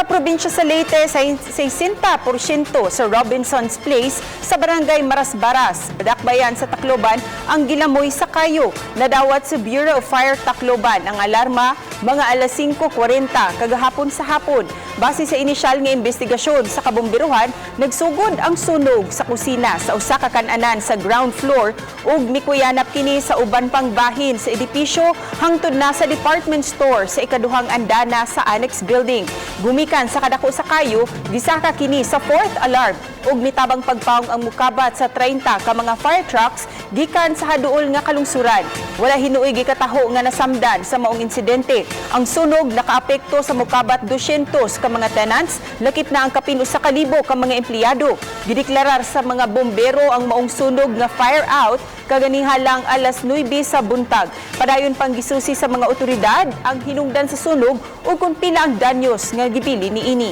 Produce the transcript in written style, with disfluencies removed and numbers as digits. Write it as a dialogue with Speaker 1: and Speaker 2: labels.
Speaker 1: probinsya sa Leyte, 60% sa Robinson's Place sa Barangay Marasbaras, Dakbayan sa Tacloban ang gilamoy sa kayo. Nadawat sa Bureau of Fire Tacloban ang alarma mga alas 5:40 kagahapon sa hapon. Base sa inisyal nga investigasyon sa kabomberuhan, nagsugod ang sunog sa kusina sa usa ka kan-anan sa ground floor ug mikuyanap kini sa uban pang bahin sa edipisyo hangtod na sa department store sa ikaduhang andana sa annex building. Gumikan sa kadako sa kayo, gisaka kini sa fourth alarm ug mitabang pagpaong ang mukabat sa 30 ka mga fire trucks gikan sa haduol nga kalungsuran. Wala hinuoy gikataho nga nasamdan sa maong insidente. Ang sunog nakaapekto sa mukabat 200 ka mga tenants, lakip na ang kapin usa ka libo ka mga empleyado. Gideklarar sa mga bombero ang maong sunog nga fire out kaganiha lang alas 9 sa buntag. Padayon pang gisusi sa mga otoridad ang hinungdan sa sunog ug kung pila ang danyos nga gibili niini.